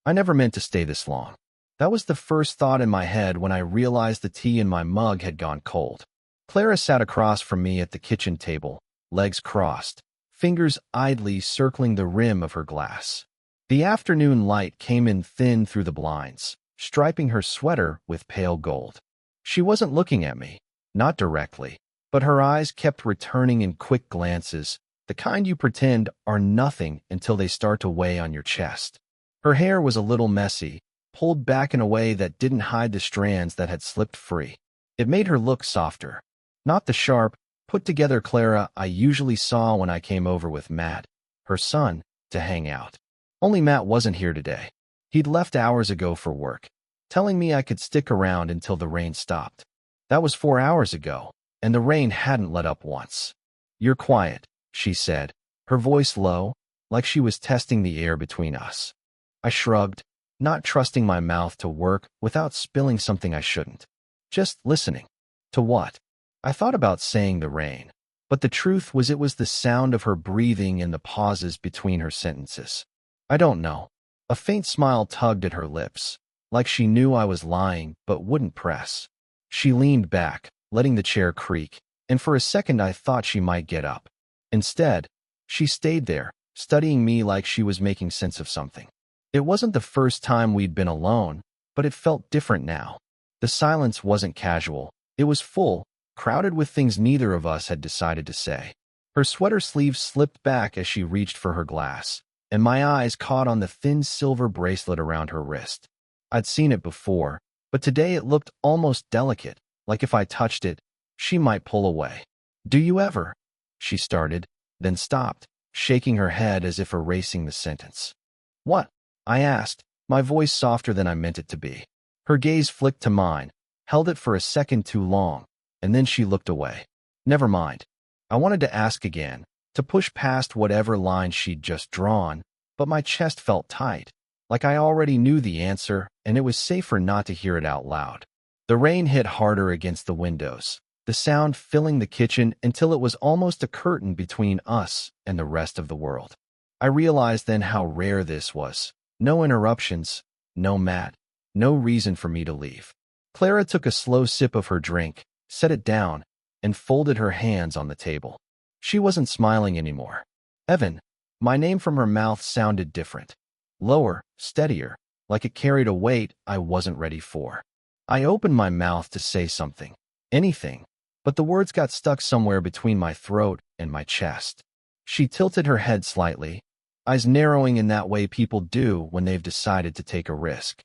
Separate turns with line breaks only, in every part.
I never meant to stay this long. That was the first thought in my head when I realized the tea in my mug had gone cold. Clara sat across from me at the kitchen table, legs crossed, fingers idly circling the rim of her glass. The afternoon light came in thin through the blinds, striping her sweater with pale gold. She wasn't looking at me, not directly, but her eyes kept returning in quick glances, the kind you pretend are nothing until they start to weigh on your chest. Her hair was a little messy, pulled back in a way that didn't hide the strands that had slipped free. It made her look softer, not the sharp, put-together Clara I usually saw when I came over with Matt, her son, to hang out. Only Matt wasn't here today. He'd left hours ago for work, telling me I could stick around until the rain stopped. That was 4 hours ago, and the rain hadn't let up once. "You're quiet," she said, her voice low, like she was testing the air between us. I shrugged, not trusting my mouth to work without spilling something I shouldn't. Just listening. To what? I thought about saying the rain, but the truth was it was the sound of her breathing and the pauses between her sentences. I don't know. A faint smile tugged at her lips, like she knew I was lying but wouldn't press. She leaned back, letting the chair creak, and for a second I thought she might get up. Instead, she stayed there, studying me like she was making sense of something. It wasn't the first time we'd been alone, but it felt different now. The silence wasn't casual. It was full, crowded with things neither of us had decided to say. Her sweater sleeves slipped back as she reached for her glass, and my eyes caught on the thin silver bracelet around her wrist. I'd seen it before, but today it looked almost delicate, like if I touched it, she might pull away. "Do you ever?" she started, then stopped, shaking her head as if erasing the sentence. "What?" I asked, my voice softer than I meant it to be. Her gaze flicked to mine, held it for a second too long, and then she looked away. Never mind. I wanted to ask again, to push past whatever line she'd just drawn, but my chest felt tight, like I already knew the answer, and it was safer not to hear it out loud. The rain hit harder against the windows, the sound filling the kitchen until it was almost a curtain between us and the rest of the world. I realized then how rare this was. No interruptions, no Matt, no reason for me to leave. Clara took a slow sip of her drink, set it down, and folded her hands on the table. She wasn't smiling anymore. "Evan," my name from her mouth sounded different. Lower, steadier, like it carried a weight I wasn't ready for. I opened my mouth to say something, anything, but the words got stuck somewhere between my throat and my chest. She tilted her head slightly, eyes narrowing in that way people do when they've decided to take a risk.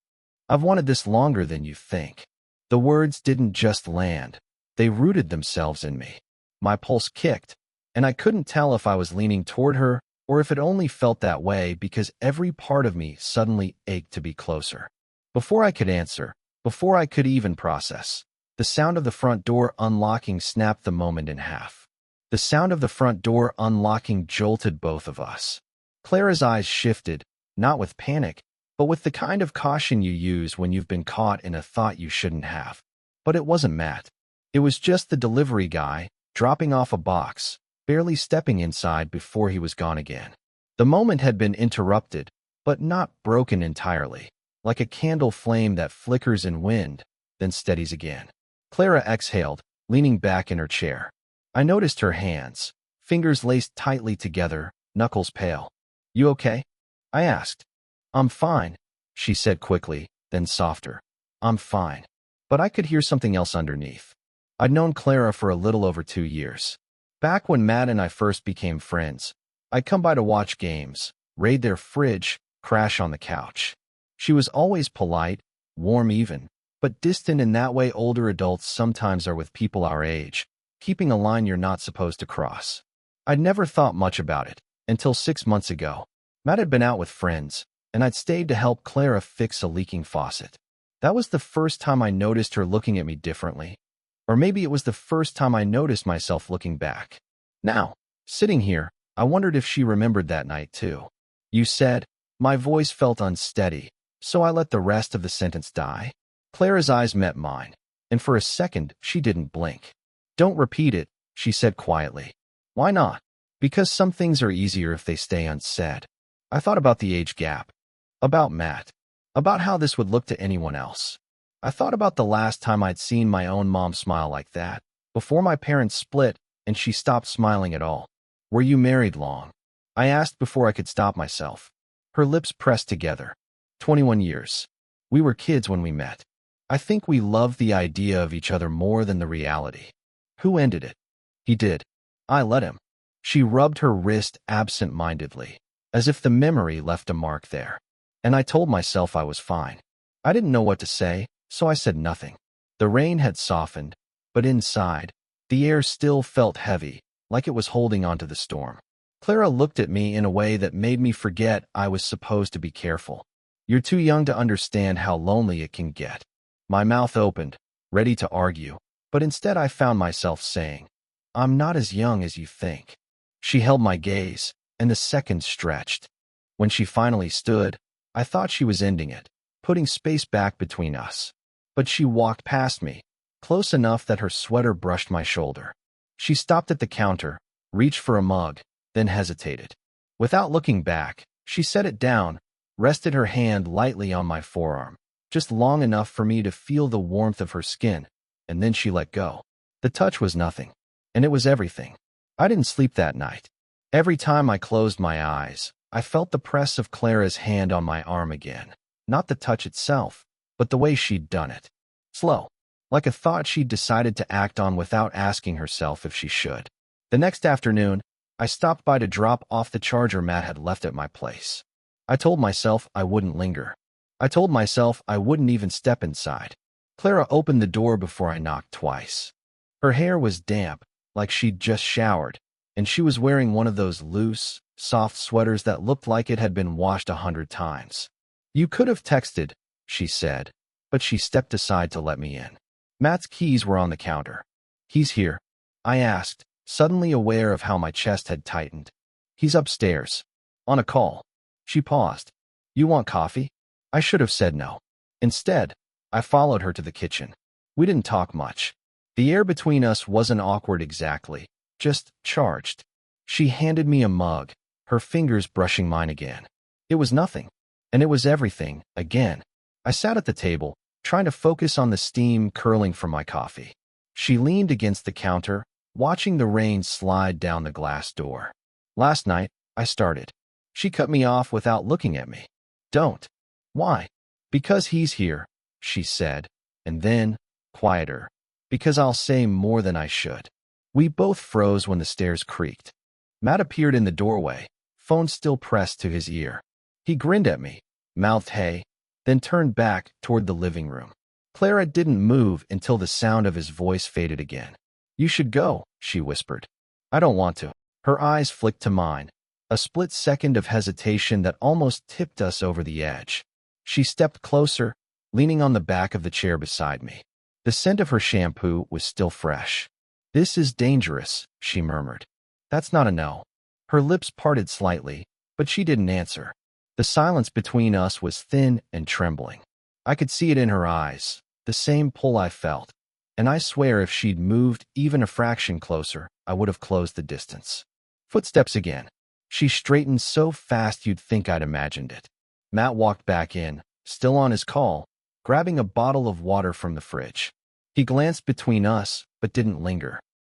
"I've wanted this longer than you think." The words didn't just land. They rooted themselves in me. My pulse kicked, and I couldn't tell if I was leaning toward her or if it only felt that way because every part of me suddenly ached to be closer. Before I could answer, before I could even process, the sound of the front door unlocking snapped the moment in half. The sound of the front door unlocking jolted both of us. Clara's eyes shifted, not with panic, but with the kind of caution you use when you've been caught in a thought you shouldn't have. But it wasn't Matt. It was just the delivery guy, dropping off a box, barely stepping inside before he was gone again. The moment had been interrupted, but not broken entirely, like a candle flame that flickers in wind, then steadies again. Clara exhaled, leaning back in her chair. I noticed her hands, fingers laced tightly together, knuckles pale. "You okay?" I asked. "I'm fine," she said quickly, then softer. "I'm fine." But I could hear something else underneath. I'd known Clara for a little over 2 years. Back when Matt and I first became friends, I'd come by to watch games, raid their fridge, crash on the couch. She was always polite, warm even, but distant in that way older adults sometimes are with people our age, keeping a line you're not supposed to cross. I'd never thought much about it, until 6 months ago. Matt had been out with friends, and I'd stayed to help Clara fix a leaking faucet. That was the first time I noticed her looking at me differently. Or maybe it was the first time I noticed myself looking back. Now, sitting here, I wondered if she remembered that night too. "You said," my voice felt unsteady, so I let the rest of the sentence die. Clara's eyes met mine, and for a second she didn't blink. "Don't repeat it," she said quietly. "Why not?" "Because some things are easier if they stay unsaid." I thought about the age gap. About Matt. about how this would look to anyone else. I thought about the last time I'd seen my own mom smile like that, before my parents split and she stopped smiling at all. Were you married long? I asked before I could stop myself. Her lips pressed together. 21 years. We were kids when we met. I think we loved the idea of each other more than the reality. Who ended it? He did. I let him. She rubbed her wrist absent-mindedly, as if the memory left a mark there. And I told myself I was fine. I didn't know what to say, so I said nothing. The rain had softened, but inside, the air still felt heavy, like it was holding onto the storm. Clara looked at me in a way that made me forget I was supposed to be careful. You're too young to understand how lonely it can get. My mouth opened, ready to argue, but instead I found myself saying, I'm not as young as you think. She held my gaze, and the seconds stretched. When she finally stood, I thought she was ending it, putting space back between us. But she walked past me, close enough that her sweater brushed my shoulder. She stopped at the counter, reached for a mug, then hesitated. Without looking back, she set it down, rested her hand lightly on my forearm, just long enough for me to feel the warmth of her skin, and then she let go. The touch was nothing, and it was everything. I didn't sleep that night. Every time I closed my eyes, I felt the press of Clara's hand on my arm again. Not the touch itself, but the way she'd done it. Slow, like a thought she'd decided to act on without asking herself if she should. The next afternoon, I stopped by to drop off the charger Matt had left at my place. I told myself I wouldn't linger. I told myself I wouldn't even step inside. Clara opened the door before I knocked twice. Her hair was damp, like she'd just showered, and she was wearing one of those loose, soft sweaters that looked like it had been washed 100 times. You could have texted, she said, but she stepped aside to let me in. Matt's keys were on the counter. He's here, I asked, suddenly aware of how my chest had tightened. He's upstairs. On a call. She paused. You want coffee? I should have said no. Instead, I followed her to the kitchen. We didn't talk much. The air between us wasn't awkward exactly, just charged. She handed me a mug, her fingers brushing mine again. It was nothing, and it was everything, again. I sat at the table, trying to focus on the steam curling from my coffee. She leaned against the counter, watching the rain slide down the glass door. Last night, I started. She cut me off without looking at me. Don't. Why? Because he's here, she said, and then, quieter. Because I'll say more than I should. We both froze when the stairs creaked. Matt appeared in the doorway, phone still pressed to his ear. He grinned at me, mouthed hey, then turned back toward the living room. Clara didn't move until the sound of his voice faded again. You should go, she whispered. I don't want to. Her eyes flicked to mine, a split second of hesitation that almost tipped us over the edge. She stepped closer, leaning on the back of the chair beside me. The scent of her shampoo was still fresh. This is dangerous, she murmured. That's not a no. Her lips parted slightly, but she didn't answer. The silence between us was thin and trembling. I could see it in her eyes, the same pull I felt, and I swear if she'd moved even a fraction closer, I would have closed the distance. Footsteps again. She straightened so fast you'd think I'd imagined it. Matt walked back in, still on his call, grabbing a bottle of water from the fridge. He glanced between us, but didn't linger.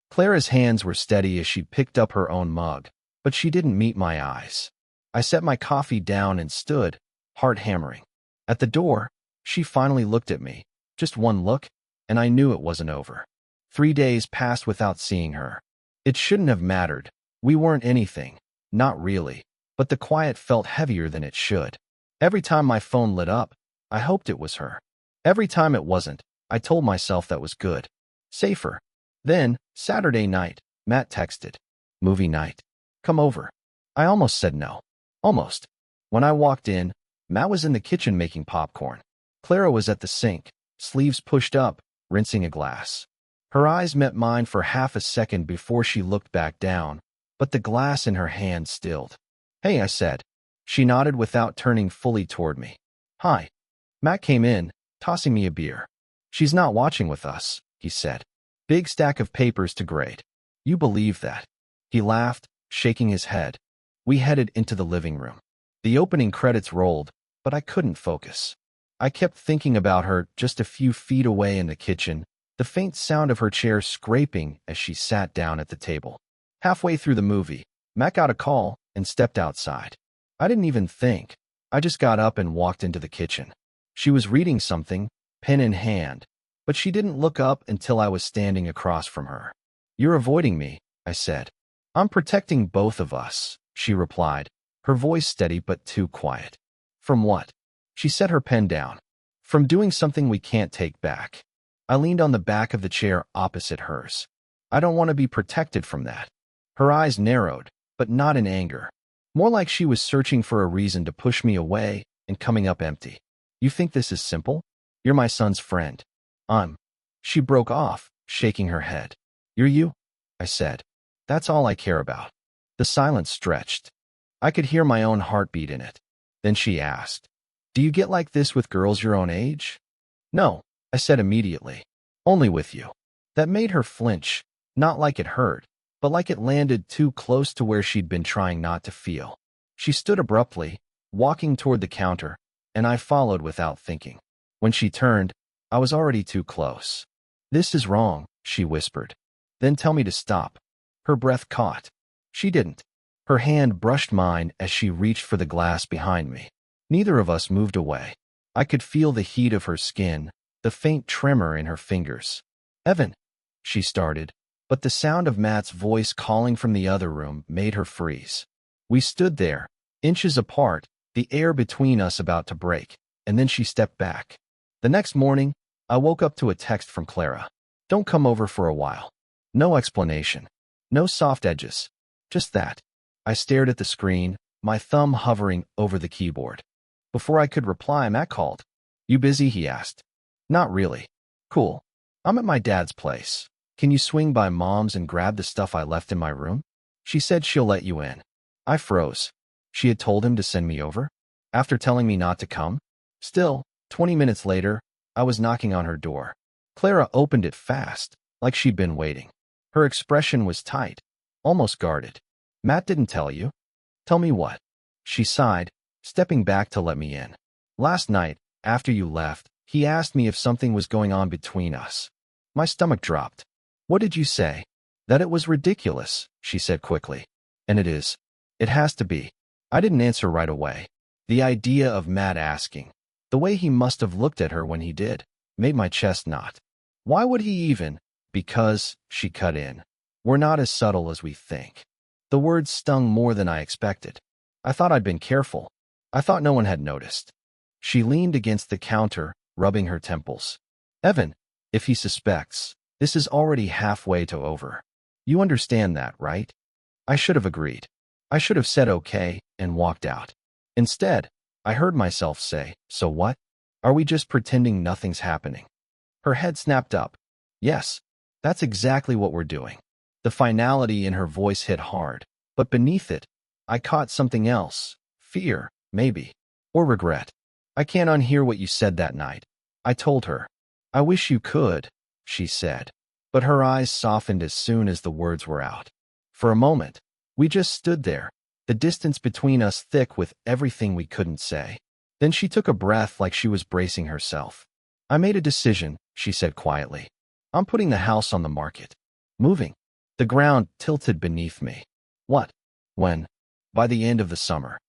Clara's hands were steady as she picked up her own mug, but she didn't meet my eyes. I set my coffee down and stood, heart hammering. At the door, she finally looked at me, just one look, and I knew it wasn't over. 3 days passed without seeing her. It shouldn't have mattered. We weren't anything, not really, but the quiet felt heavier than it should. Every time my phone lit up, I hoped it was her. Every time it wasn't, I told myself that was good. Safer. Then, Saturday night, Matt texted. Movie night. Come over. I almost said no. Almost. When I walked in, Matt was in the kitchen making popcorn. Clara was at the sink, sleeves pushed up, rinsing a glass. Her eyes met mine for half a second before she looked back down, but the glass in her hand stilled. Hey, I said. She nodded without turning fully toward me. Hi. Matt came in, tossing me a beer. She's not watching with us, he said. Big stack of papers to grade. You believe that? He laughed, shaking his head. We headed into the living room. The opening credits rolled, but I couldn't focus. I kept thinking about her just a few feet away in the kitchen, the faint sound of her chair scraping as she sat down at the table. Halfway through the movie, Matt got a call and stepped outside. I didn't even think. I just got up and walked into the kitchen. She was reading something, pen in hand, but she didn't look up until I was standing across from her. "You're avoiding me," I said. "I'm protecting both of us," she replied, her voice steady but too quiet. "From what?" She set her pen down. "From doing something we can't take back." I leaned on the back of the chair opposite hers. "I don't want to be protected from that." Her eyes narrowed, but not in anger. More like she was searching for a reason to push me away and coming up empty. "You think this is simple? You're my son's friend." She broke off, shaking her head. "You're you," I said. "That's all I care about." The silence stretched. I could hear my own heartbeat in it. Then she asked, "Do you get like this with girls your own age?" "No," I said immediately. "Only with you." That made her flinch, not like it hurt, but like it landed too close to where she'd been trying not to feel. She stood abruptly, walking toward the counter, and I followed without thinking. When she turned, I was already too close. "This is wrong," she whispered. "Then tell me to stop." Her breath caught. She didn't. Her hand brushed mine as she reached for the glass behind me. Neither of us moved away. I could feel the heat of her skin, the faint tremor in her fingers. "Evan," she started, but the sound of Matt's voice calling from the other room made her freeze. We stood there, inches apart, the air between us about to break, and then she stepped back. The next morning, I woke up to a text from Clara. "Don't come over for a while." No explanation. No soft edges. Just that. I stared at the screen, my thumb hovering over the keyboard. Before I could reply, Matt called. "You busy?" he asked. "Not really." "Cool. I'm at my dad's place. Can you swing by Mom's and grab the stuff I left in my room?" She said she'll let you in. I froze. She had told him to send me over? After telling me not to come? Still, 20 minutes later, I was knocking on her door. Clara opened it fast, like she'd been waiting. Her expression was tight, almost guarded. "Matt didn't tell you?" "Tell me what?" She sighed, stepping back to let me in. "Last night, after you left, he asked me if something was going on between us." My stomach dropped. "What did you say?" "That it was ridiculous," she said quickly. "And it is. It has to be." I didn't answer right away. The idea of Matt asking, the way he must have looked at her when he did, made my chest knot. Why would he even? "Because," she cut in, "we're not as subtle as we think." The words stung more than I expected. I thought I'd been careful. I thought no one had noticed. She leaned against the counter, rubbing her temples. "Evan, if he suspects, this is already halfway to over. You understand that, right?" I should have agreed. I should have said okay and walked out. Instead, I heard myself say, "So what? Are we just pretending nothing's happening?" Her head snapped up. "Yes, that's exactly what we're doing." The finality in her voice hit hard, but beneath it, I caught something else. Fear, maybe. Or regret. "I can't unhear what you said that night," I told her. "I wish you could," she said. But her eyes softened as soon as the words were out. For a moment, we just stood there, the distance between us thick with everything we couldn't say. Then she took a breath like she was bracing herself. "I made a decision," she said quietly. "I'm putting the house on the market. Moving." The ground tilted beneath me. "What?" "When?" "By the end of the summer."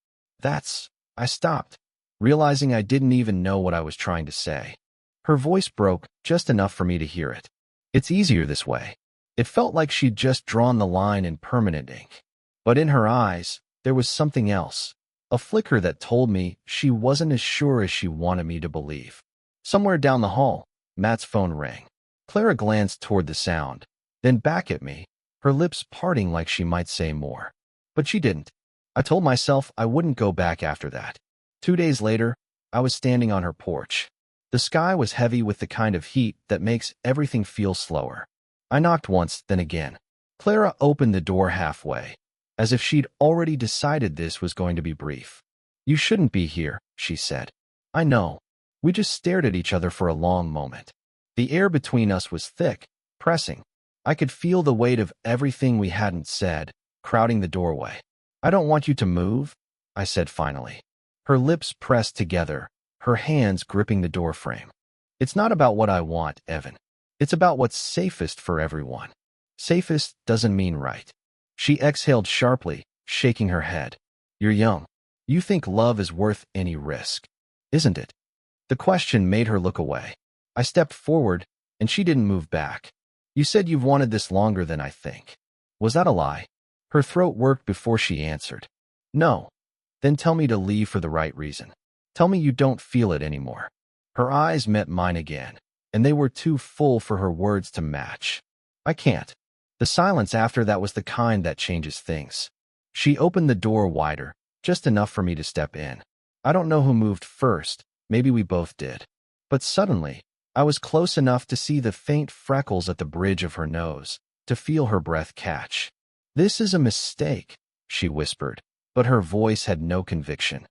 "That's—" I stopped, realizing I didn't even know what I was trying to say. Her voice broke just enough for me to hear it. "It's easier this way." It felt like she'd just drawn the line in permanent ink. But in her eyes, there was something else. A flicker that told me she wasn't as sure as she wanted me to believe. Somewhere down the hall, Matt's phone rang. Clara glanced toward the sound, then back at me, her lips parting like she might say more. But she didn't. I told myself I wouldn't go back after that. 2 days later, I was standing on her porch. The sky was heavy with the kind of heat that makes everything feel slower. I knocked once, then again. Clara opened the door halfway, as if she'd already decided this was going to be brief. "You shouldn't be here," she said. "I know." We just stared at each other for a long moment. The air between us was thick, pressing. I could feel the weight of everything we hadn't said, crowding the doorway. "I don't want you to move," I said finally. Her lips pressed together, her hands gripping the door frame. It's not about what I want, Evan. It's about what's safest for everyone. Safest doesn't mean right. She exhaled sharply, shaking her head. You're young. You think love is worth any risk, isn't it? The question made her look away. I stepped forward, and she didn't move back. You said you've wanted this longer than I think. Was that a lie? Her throat worked before she answered. No. Then tell me to leave for the right reason. Tell me you don't feel it anymore. Her eyes met mine again, and they were too full for her words to match. I can't. The silence after that was the kind that changes things. She opened the door wider, just enough for me to step in. I don't know who moved first, maybe we both did. But suddenly, I was close enough to see the faint freckles at the bridge of her nose, to feel her breath catch. This is a mistake, she whispered, but her voice had no conviction.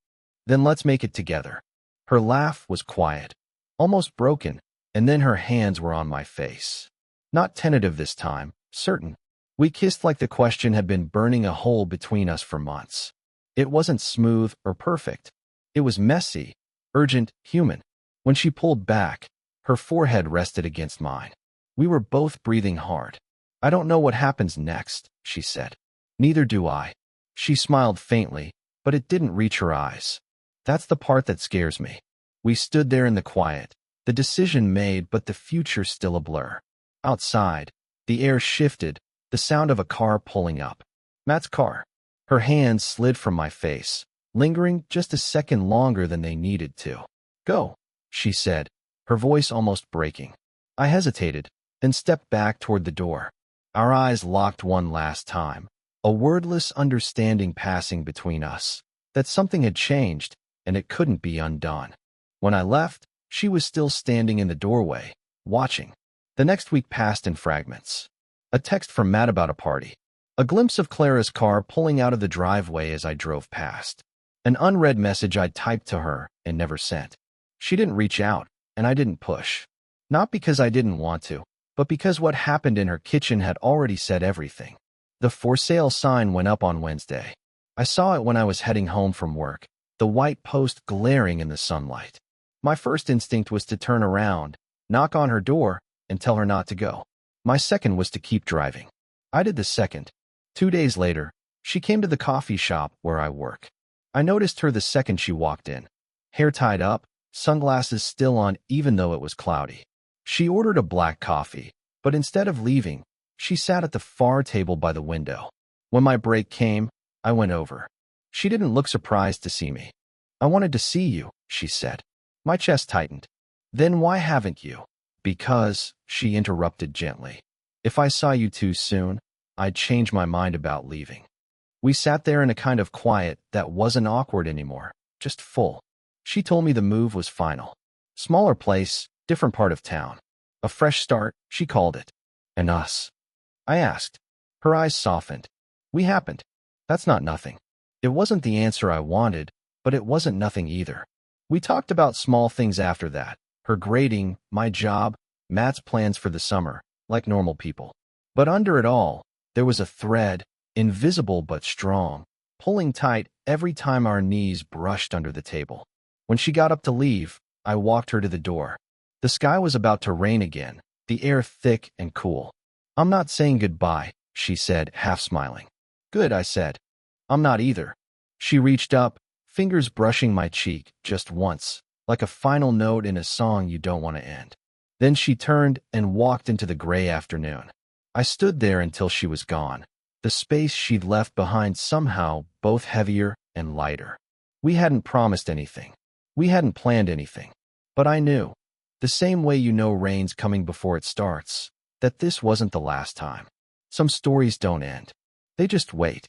Then let's make it together. Her laugh was quiet, almost broken, and then her hands were on my face. Not tentative this time, certain. We kissed like the question had been burning a hole between us for months. It wasn't smooth or perfect. It was messy, urgent, human. When she pulled back, her forehead rested against mine. We were both breathing hard. I don't know what happens next, she said. Neither do I. She smiled faintly, but it didn't reach her eyes. That's the part that scares me. We stood there in the quiet, the decision made but the future still a blur. Outside, the air shifted, the sound of a car pulling up. Matt's car. Her hands slid from my face, lingering just a second longer than they needed to. Go, she said, her voice almost breaking. I hesitated, then stepped back toward the door. Our eyes locked one last time, a wordless understanding passing between us, that something had changed, and it couldn't be undone. When I left, she was still standing in the doorway, watching. The next week passed in fragments. A text from Matt about a party. A glimpse of Clara's car pulling out of the driveway as I drove past. An unread message I'd typed to her and never sent. She didn't reach out, and I didn't push. Not because I didn't want to, but because what happened in her kitchen had already said everything. The for sale sign went up on Wednesday. I saw it when I was heading home from work, the white post glaring in the sunlight. My first instinct was to turn around, knock on her door, and tell her not to go. My second was to keep driving. I did the second. 2 days later, she came to the coffee shop where I work. I noticed her the second she walked in. Hair tied up, sunglasses still on even though it was cloudy. She ordered a black coffee, but instead of leaving, she sat at the far table by the window. When my break came, I went over. She didn't look surprised to see me. I wanted to see you, she said. My chest tightened. Then why haven't you? Because, she interrupted gently. If I saw you too soon, I'd change my mind about leaving. We sat there in a kind of quiet that wasn't awkward anymore, just full. She told me the move was final. Smaller place, different part of town. A fresh start, she called it. And us? I asked. Her eyes softened. We happened. That's not nothing. It wasn't the answer I wanted, but it wasn't nothing either. We talked about small things after that. Her grading, my job, Matt's plans for the summer, like normal people. But under it all, there was a thread, invisible but strong, pulling tight every time our knees brushed under the table. When she got up to leave, I walked her to the door. The sky was about to rain again, the air thick and cool. I'm not saying goodbye, she said, half smiling. Good, I said. I'm not either. She reached up, fingers brushing my cheek just once, like a final note in a song you don't want to end. Then she turned and walked into the gray afternoon. I stood there until she was gone, the space she'd left behind somehow both heavier and lighter. We hadn't promised anything. We hadn't planned anything. But I knew, the same way you know rain's coming before it starts, that this wasn't the last time. Some stories don't end. They just wait.